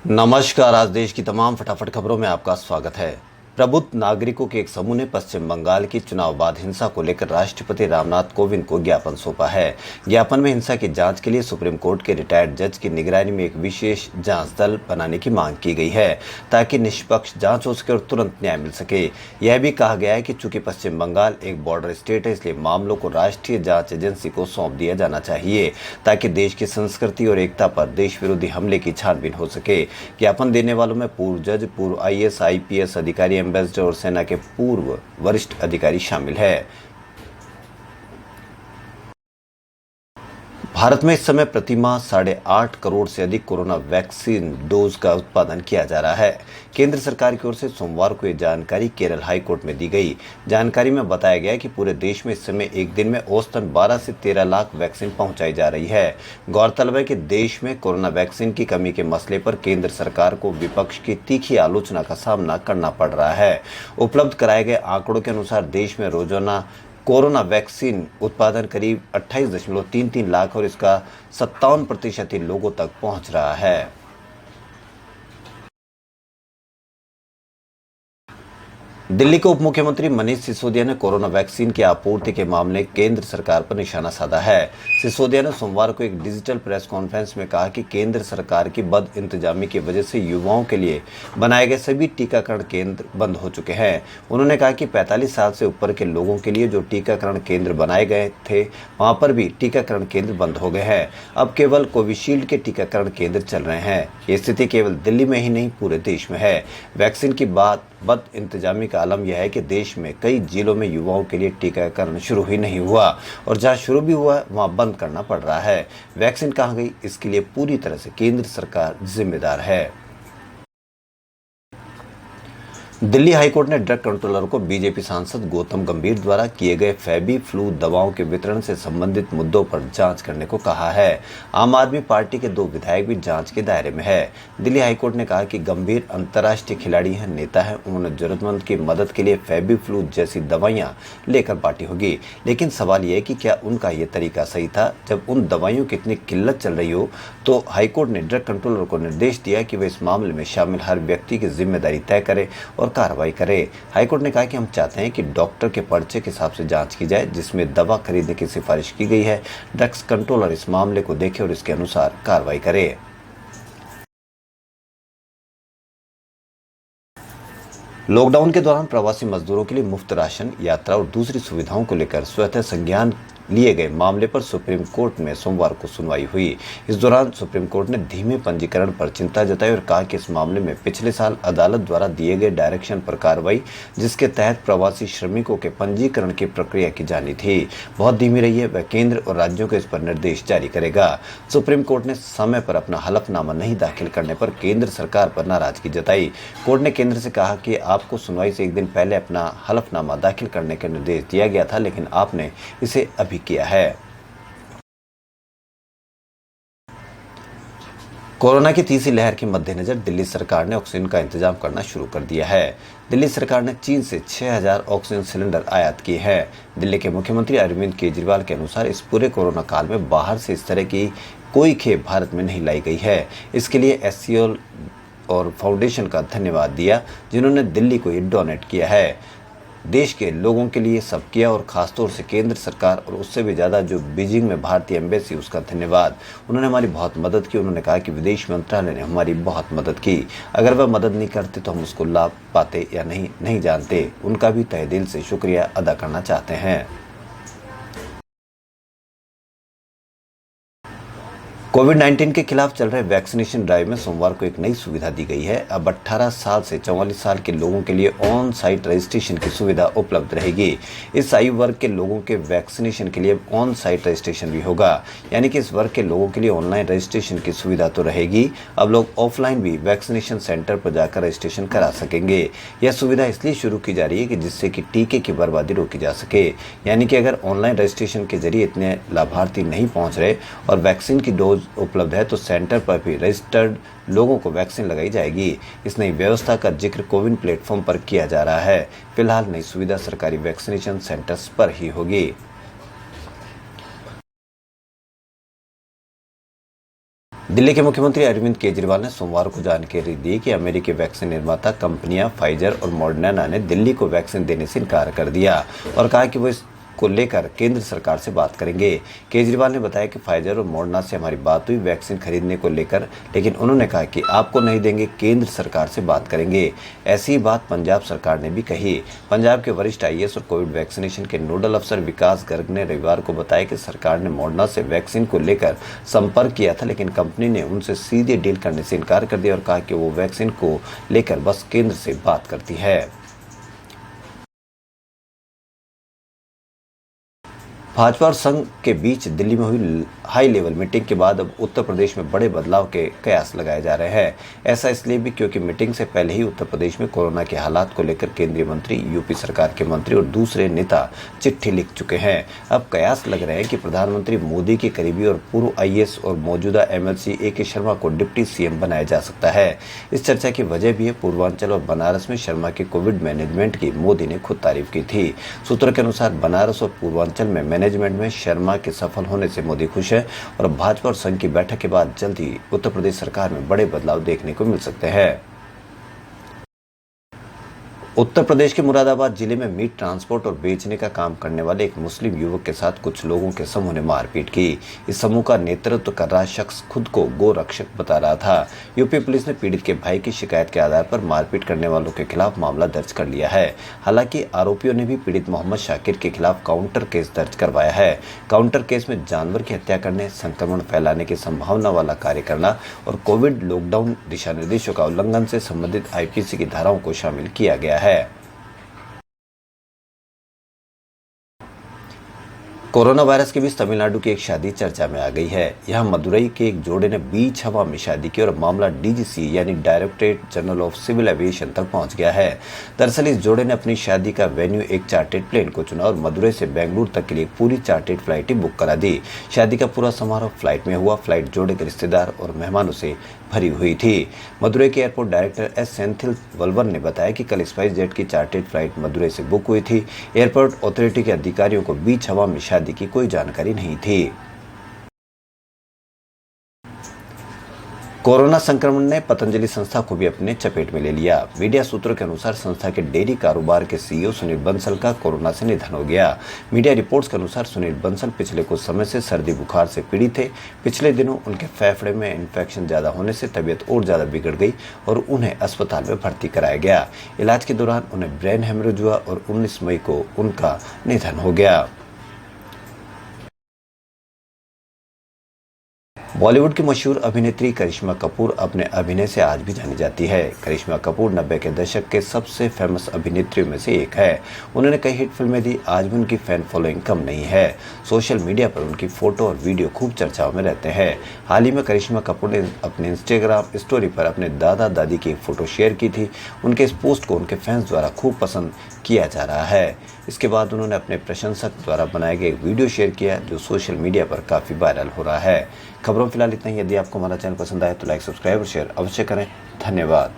नमस्कार। आज देश की तमाम फटाफट खबरों में आपका स्वागत है। प्रबुद्ध नागरिकों के एक समूह ने पश्चिम बंगाल की चुनाव बाद हिंसा को लेकर राष्ट्रपति रामनाथ कोविंद को ज्ञापन सौंपा है। ज्ञापन में हिंसा की जांच के लिए सुप्रीम कोर्ट के रिटायर्ड जज की निगरानी में एक विशेष जांच दल बनाने की मांग की गई है, ताकि निष्पक्ष जांच हो सके और तुरंत न्याय मिल सके। यह भी कहा गया है कि चूंकि पश्चिम बंगाल एक बॉर्डर स्टेट है, इसलिए मामलों को राष्ट्रीय जांच एजेंसी को सौंप दिया जाना चाहिए, ताकि देश की संस्कृति और एकता पर देश विरोधी हमले की छानबीन हो सके। ज्ञापन देने वालों में पूर्व जज, पूर्व IAS IPS अधिकारी, एम्बेसडर और सेना के पूर्व वरिष्ठ अधिकारी शामिल है। भारत में इस समय प्रति माह 8.5 करोड़ से अधिक कोरोना वैक्सीन डोज का उत्पादन किया जा रहा है। केंद्र सरकार की ओर से सोमवार को यह जानकारी केरल हाई कोर्ट में दी गई। जानकारी में बताया गया कि पूरे देश में इस समय एक दिन में औसतन 12 से 13 लाख वैक्सीन पहुंचाई जा रही है। गौरतलब है कि देश में कोरोना वैक्सीन की कमी के मसले पर केंद्र सरकार को विपक्ष की तीखी आलोचना का सामना करना पड़ रहा है। उपलब्ध कराए गए आंकड़ों के अनुसार देश में रोजाना कोरोना वैक्सीन उत्पादन करीब 28.33 लाख और इसका 57% ही लोगों तक पहुंच रहा है। दिल्ली के उप मुख्यमंत्री मनीष सिसोदिया ने कोरोना वैक्सीन की आपूर्ति के मामले केंद्र सरकार पर निशाना साधा है। सिसोदिया ने सोमवार को एक डिजिटल प्रेस कॉन्फ्रेंस में कहा कि केंद्र सरकार की बद इंतजामी की वजह से युवाओं के लिए बनाए गए सभी टीकाकरण केंद्र बंद हो चुके हैं। उन्होंने कहा कि 45 साल से ऊपर के लोगों के लिए जो टीकाकरण केंद्र बनाए गए थे, वहां पर भी टीकाकरण केंद्र बंद हो गए हैं। अब केवल कोविशील्ड के टीकाकरण केंद्र चल रहे हैं। ये स्थिति केवल दिल्ली में ही नहीं, पूरे देश में है। वैक्सीन की बद इंतजामी का आलम यह है कि देश में कई जिलों में युवाओं के लिए टीकाकरण शुरू ही नहीं हुआ और जहां शुरू भी हुआ वहां बंद करना पड़ रहा है। वैक्सीन कहां गई, इसके लिए पूरी तरह से केंद्र सरकार जिम्मेदार है। दिल्ली हाईकोर्ट ने ड्रग कंट्रोलर को बीजेपी सांसद गौतम गंभीर द्वारा किए गए फेबी फ्लू दवाओं के वितरण से संबंधित मुद्दों पर जांच करने को कहा है। आम आदमी पार्टी के 2 विधायक भी जांच के दायरे में है। दिल्ली हाईकोर्ट ने कहा कि गंभीर अंतर्राष्ट्रीय खिलाड़ी हैं, नेता है, उन्होंने जरूरतमंद की मदद के लिए फेबी फ्लू जैसी दवाइयां लेकर बांटी होगी, लेकिन सवाल यह है कि क्या उनका यह तरीका सही था। जब उन दवाइयों की इतनी किल्लत चल रही हो तो हाईकोर्ट ने ड्रग कंट्रोलर को निर्देश दिया कि वे इस मामले में शामिल हर व्यक्ति की जिम्मेदारी तय करे और कार्रवाई करे। हाईकोर्ट ने कहा कि हम चाहते हैं कि डॉक्टर के पर्चे के हिसाब से जांच की जाए जिसमें दवा खरीदने की सिफारिश की गई है। ड्रग्स कंट्रोलर इस मामले को देखे और इसके अनुसार कार्रवाई करे। लॉकडाउन के दौरान प्रवासी मजदूरों के लिए मुफ्त राशन, यात्रा और दूसरी सुविधाओं को लेकर स्वतः संज्ञान लिए गए मामले पर सुप्रीम कोर्ट में सोमवार को सुनवाई हुई। इस दौरान सुप्रीम कोर्ट ने धीमे पंजीकरण पर चिंता जताई और कहा कि इस मामले में पिछले साल अदालत द्वारा दिए गए डायरेक्शन पर कार्रवाई, जिसके तहत प्रवासी श्रमिकों के पंजीकरण की प्रक्रिया की जानी थी, बहुत धीमी रही है। वह केंद्र और राज्यों को इस पर निर्देश जारी करेगा। सुप्रीम कोर्ट ने समय पर अपना हलफनामा नहीं दाखिल करने पर केंद्र सरकार पर नाराजगी जताई। कोर्ट ने केंद्र से कहा कि आपको सुनवाई से एक दिन पहले अपना हलफनामा दाखिल करने का निर्देश दिया गया था, लेकिन आपने इसे अभी किया है। कोरोना की तीसरी लहर के मद्देनजर दिल्ली सरकार ने ऑक्सीजन का इंतजाम करना शुरू कर दिया है। दिल्ली सरकार ने चीन से 6000 ऑक्सीजन सिलेंडर आयात किए हैं। दिल्ली के मुख्यमंत्री अरविंद केजरीवाल के अनुसार इस पूरे कोरोना काल में बाहर से इस तरह की कोई खेप भारत में नहीं लाई गई है। इसके लिए SCO और फाउंडेशन का धन्यवाद दिया, जिन्होंने दिल्ली को ये डोनेट किया है। देश के लोगों के लिए सब किया और खासतौर से केंद्र सरकार और उससे भी ज़्यादा जो बीजिंग में भारतीय एम्बेसी, उसका धन्यवाद। उन्होंने हमारी बहुत मदद की। उन्होंने कहा कि विदेश मंत्रालय ने हमारी बहुत मदद की। अगर वह मदद नहीं करते तो हम उसको लाभ पाते या नहीं जानते। उनका भी तहे दिल से शुक्रिया अदा करना चाहते हैं। कोविड-19 के खिलाफ चल रहे वैक्सीनेशन ड्राइव में सोमवार को एक नई सुविधा दी गई है। अब 18 साल से 44 साल के लोगों के लिए ऑन साइट रजिस्ट्रेशन की सुविधा उपलब्ध रहेगी। इस आयु वर्ग के लोगों के वैक्सीनेशन के लिए ऑन साइट रजिस्ट्रेशन भी होगा, यानी कि इस वर्ग के लोगों के लिए ऑनलाइन रजिस्ट्रेशन की सुविधा तो रहेगी, अब लोग ऑफलाइन भी वैक्सीनेशन सेंटर पर जाकर रजिस्ट्रेशन करा सकेंगे। यह सुविधा इसलिए शुरू की जा रही है कि जिससे कि टीके की बर्बादी रोकी जा सके, यानी कि अगर ऑनलाइन रजिस्ट्रेशन के जरिए इतने लाभार्थी नहीं पहुंच रहे और वैक्सीन की डोज उपलब्ध है तो सेंटर पर भी रजिस्टर्ड लोगों को वैक्सीन लगाई जाएगी। इस नई व्यवस्था का जिक्र कोविन प्लेटफॉर्म पर किया जा रहा है। फिलहाल नई सुविधा सरकारी वैक्सीनेशन सेंटर्स पर ही होगी। दिल्ली के मुख्यमंत्री अरविंद केजरीवाल ने सोमवार को जानकारी दी कि अमेरिकी वैक्सीन निर्माता कंपनियां फाइजर और मॉडर्ना ने दिल्ली को वैक्सीन देने से इनकार कर दिया और कहा कि वो को लेकर केंद्र सरकार से बात करेंगे। केजरीवाल ने बताया कि फाइजर और मॉडर्ना से हमारी बात हुई वैक्सीन खरीदने को लेकर, लेकिन उन्होंने कहा कि आपको नहीं देंगे, केंद्र सरकार से बात करेंगे। ऐसी ही बात पंजाब सरकार ने भी कही। पंजाब के वरिष्ठ आईएएस और कोविड वैक्सीनेशन के नोडल अफसर विकास गर्ग ने रविवार को बताया कि सरकार ने मॉडर्ना से वैक्सीन को लेकर संपर्क किया था, लेकिन कंपनी ने उनसे सीधे डील करने से इनकार कर दिया और कहा कि वो वैक्सीन को लेकर बस केंद्र से बात करती है। भाजपा और संघ के बीच दिल्ली में हुई हाई लेवल मीटिंग के बाद अब उत्तर प्रदेश में बड़े बदलाव के कयास लगाए जा रहे हैं। ऐसा इसलिए भी क्योंकि मीटिंग से पहले ही उत्तर प्रदेश में कोरोना के हालात को लेकर केंद्रीय मंत्री, यूपी सरकार के मंत्री और दूसरे नेता चिट्ठी लिख चुके हैं। अब कयास लग रहे हैं कि प्रधानमंत्री मोदी के करीबी और पूर्व आईएएस और मौजूदा एमएलसी ए के शर्मा को डिप्टी सीएम बनाया जा सकता है। इस चर्चा की वजह भी है पूर्वांचल और बनारस में शर्मा के कोविड मैनेजमेंट की मोदी ने खुद तारीफ की थी। सूत्रों के अनुसार बनारस और पूर्वांचल में मैनेजमेंट में शर्मा के सफल होने से मोदी खुश है और भाजपा और संघ की बैठक के बाद जल्द ही उत्तर प्रदेश सरकार में बड़े बदलाव देखने को मिल सकते हैं। उत्तर प्रदेश के मुरादाबाद जिले में मीट ट्रांसपोर्ट और बेचने का काम करने वाले एक मुस्लिम युवक के साथ कुछ लोगों के समूह ने मारपीट की। इस समूह का नेतृत्व कर रहा शख्स खुद को गोरक्षक बता रहा था। यूपी पुलिस ने पीड़ित के भाई की शिकायत के आधार पर मारपीट करने वालों के खिलाफ मामला दर्ज कर लिया है। हालांकि आरोपियों ने भी पीड़ित मोहम्मद शाकिर के खिलाफ काउंटर केस दर्ज करवाया है। काउंटर केस में जानवर की हत्या करने, संक्रमण फैलाने की संभावना वाला कार्य करना और कोविड लॉकडाउन दिशा निर्देशों का उल्लंघन से संबंधित आईपीसी की धाराओं को शामिल किया गया है। कोरोना वायरस के बीच तमिलनाडु की एक शादी चर्चा में आ गई है। यहाँ मदुरई के एक जोड़े ने बीच हवा में शादी की और मामला डीजीसी यानी Directorate General of Civil Aviation तक पहुंच गया है। दरअसल इस जोड़े ने अपनी शादी का वेन्यू एक चार्टेड प्लेन को चुना और मदुरई से बेंगलुरु तक के लिए पूरी चार्टेड फ्लाइट ही बुक करा दी। शादी का पूरा समारोह फ्लाइट में हुआ। फ्लाइट जोड़े के रिश्तेदार और मेहमानों से भरी हुई थी। मदुरई के airport director S Senthil vulvar ने बताया कि कल स्पाइस जेट की चार्टेड फ्लाइट मदुरई से बुक हुई थी। एयरपोर्ट अथॉरिटी के अधिकारियों को बीच हवा में शादी की कोई जानकारी नहीं थी। कोरोना संक्रमण ने पतंजलि संस्था को भी अपने चपेट में ले लिया। मीडिया सूत्रों के अनुसार संस्था के डेयरी कारोबार के सीईओ सुनील बंसल का कोरोना से निधन हो गया। मीडिया रिपोर्ट्स के अनुसार सुनील बंसल पिछले कुछ समय से सर्दी बुखार से पीड़ित थे। पिछले दिनों उनके फेफड़े में इन्फेक्शन ज्यादा होने से तबीयत और ज्यादा बिगड़ गई और उन्हें अस्पताल में भर्ती कराया गया। इलाज के दौरान उन्हें ब्रेन हेमरेज हुआ और 19 मई को उनका निधन हो गया। बॉलीवुड की मशहूर अभिनेत्री करिश्मा कपूर अपने अभिनय से आज भी जानी जाती है। करिश्मा कपूर 90 के दशक के सबसे फेमस अभिनेत्रियों में से एक है। उन्होंने कई हिट फिल्में दी। आज भी उनकी फैन फॉलोइंग कम नहीं है। सोशल मीडिया पर उनकी फोटो और वीडियो खूब चर्चाओं में रहते हैं। हाल ही में करिश्मा कपूर ने अपने इंस्टाग्राम स्टोरी पर अपने दादा दादी की एक फोटो शेयर की थी। उनके इस पोस्ट को उनके फैंस द्वारा खूब पसंद किया जा रहा है। इसके बाद उन्होंने अपने प्रशंसक द्वारा बनाए गए एक वीडियो शेयर किया जो सोशल मीडिया पर काफी वायरल हो रहा है। खबरों फिलहाल इतना ही। यदि आपको हमारा चैनल पसंद आए तो लाइक, सब्सक्राइब और शेयर अवश्य करें। धन्यवाद।